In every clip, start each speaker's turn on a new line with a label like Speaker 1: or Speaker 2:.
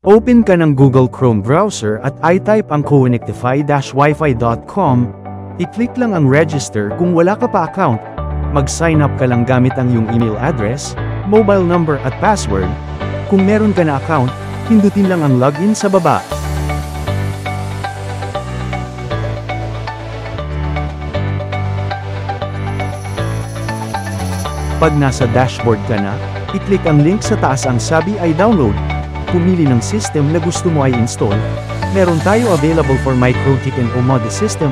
Speaker 1: Open ka ng Google Chrome browser at i-type ang connectify-wifi.com, i-click lang ang register kung wala ka pa account, mag-sign up ka lang gamit ang iyong email address, mobile number at password. Kung meron ka na account, pindutin lang ang login sa baba. Pag nasa dashboard ka na, i-click ang link sa taas ang sabi ay download. Pumili ng system na gusto mo ay install. Meron tayo available for MikroTik and Omode system.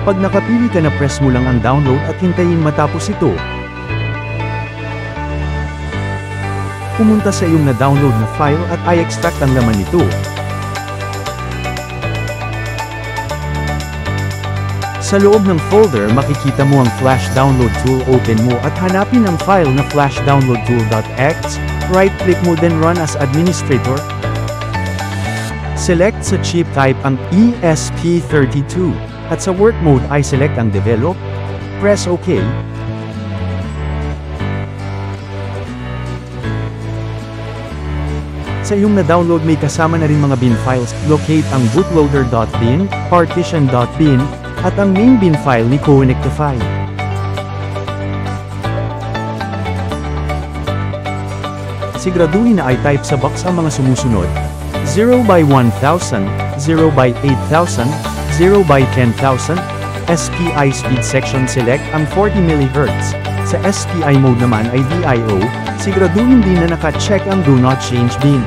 Speaker 1: Pag nakapili ka na, press mo lang ang download at hintayin matapos ito. Pumunta sa iyong na-download na file at i-extract ang laman nito. Sa loob ng folder makikita mo ang flash download tool. Open mo at hanapin ang file na flashdownloadtool.x, right-click mo then run as administrator. Select sa chip type ang ESP32, at sa work mode ay select ang develop, press OK. Sa iyong na-download may kasama na rin mga bin files. Locate ang bootloader.bin, partition.bin, at ang main bin file ni Connectify. Siguraduhin na i-type sa box ang mga sumusunod: 0x1000, 0x8000, 0x10,000, SPI speed section. Select ang 40 MHz. Sa SPI mode naman ay DIO, siguraduhin din na naka-check ang Do Not Change bin.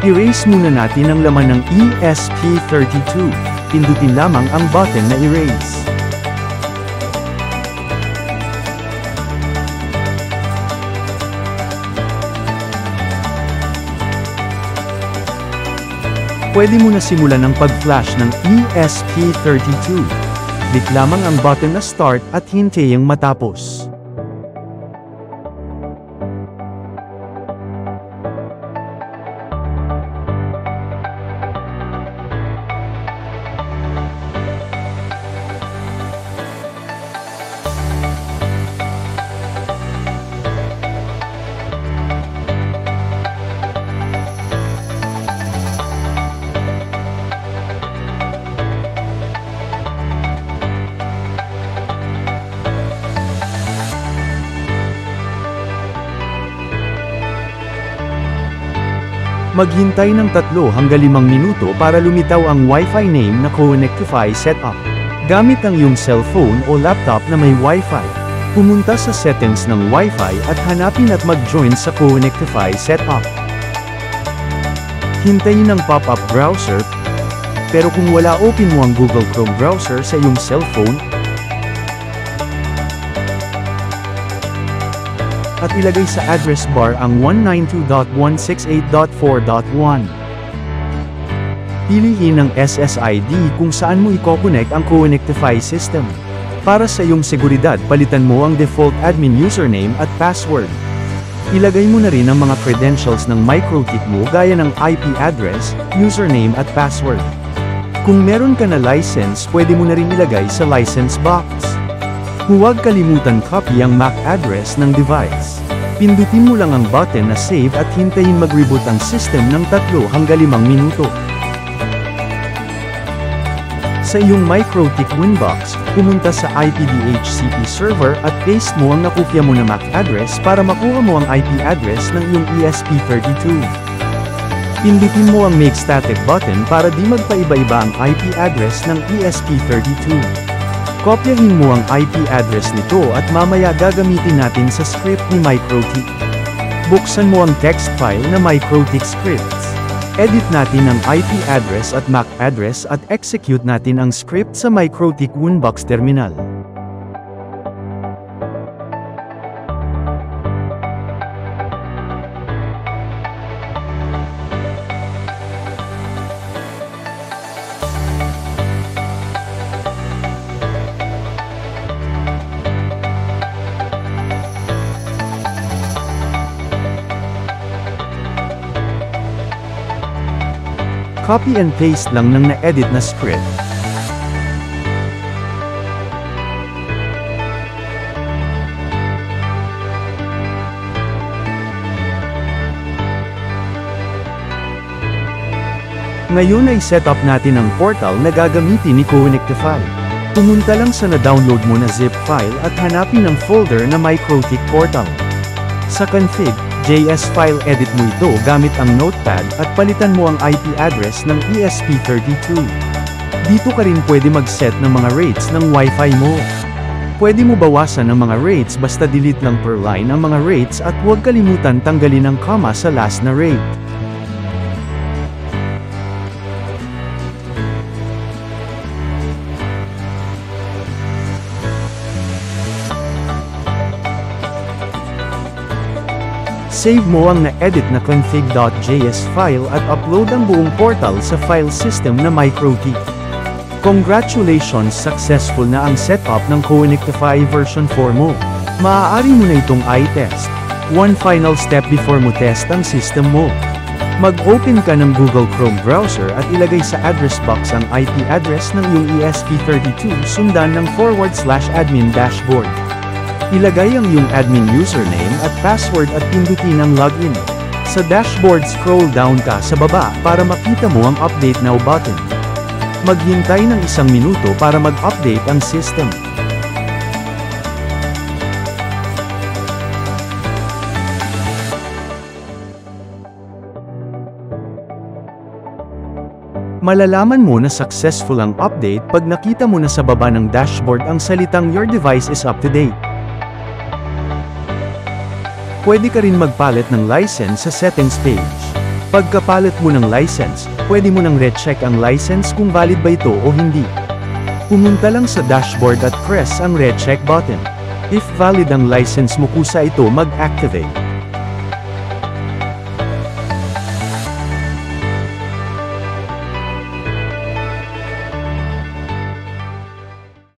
Speaker 1: Erase muna natin ang laman ng ESP32. Pindutin lamang ang button na Erase. Pwede mo na simulan ang pag-flash ng ESP32. Click lamang ang button na Start at hintayang matapos. Maghintay ng 3 hanggang 5 minuto para lumitaw ang Wi-Fi name na Connectify Setup. Gamit ang iyong cellphone o laptop na may Wi-Fi. Pumunta sa settings ng Wi-Fi at hanapin at mag-join sa Connectify Setup. Hintayin ang pop-up browser, pero kung wala, open mo ang Google Chrome browser sa iyong cellphone, at ilagay sa address bar ang 192.168.4.1. Piliin ang SSID kung saan mo i-connect ang Connectify system. Para sa iyong seguridad, palitan mo ang default admin username at password. Ilagay mo na rin ang mga credentials ng MikroTik mo gaya ng IP address, username at password. Kung meron ka na license, pwede mo na rin ilagay sa license box. Huwag kalimutan copy ang MAC address ng device. Pindutin mo lang ang button na Save at hintayin mag-reboot ang system ng 3 hanggang 5 minuto. Sa iyong MikroTik Winbox, pumunta sa IPDHCP server at paste mo ang nakopya mo na MAC address para makuha mo ang IP address ng iyong ESP32. Pindutin mo ang Make Static button para di magpaiba-iba ang IP address ng ESP32. Kopyahin mo ang IP address nito at mamaya gagamitin natin sa script ni MikroTik. Buksan mo ang text file na MikroTik scripts. Edit natin ang IP address at MAC address at execute natin ang script sa MikroTik Winbox terminal. Copy and paste lang ng na-edit na script. Ngayon ay setup natin ang portal na gagamitin ni Koenigtify. Pumunta lang sa na-download mo na zip file at hanapin ang folder na MikroTik Portal. Sa config, JS file edit mo ito gamit ang notepad at palitan mo ang IP address ng ESP32. Dito ka rin pwede mag-set ng mga rates ng Wi-Fi mo. Pwede mo bawasan ang mga rates basta delete lang per line ang mga rates at huwag kalimutan tanggalin ang comma sa last na rate. Save mo ang na-edit na config.js file at upload ang buong portal sa file system na MikroTik. Congratulations, successful na ang setup ng Koenigtify version 4 mo. Maaari mo na itong i-test. One final step before mo test ang system mo. Mag-open ka ng Google Chrome browser at ilagay sa address box ang IP address ng iyong ESP32 sundan ng /admin dashboard. Ilagay ang iyong admin username at password at pindutin ang login. Sa dashboard, scroll down ka sa baba para makita mo ang Update Now button. Maghintay ng 1 minuto para mag-update ang system. Malalaman mo na successful ang update pag nakita mo na sa baba ng dashboard ang salitang "Your device is up to date." Pwede ka rin magpalit ng license sa settings page. Pagkapalit mo ng license, pwede mo nang recheck ang license kung valid ba ito o hindi. Pumunta lang sa dashboard at press ang recheck button. If valid ang license mo, kusa ito mag-activate.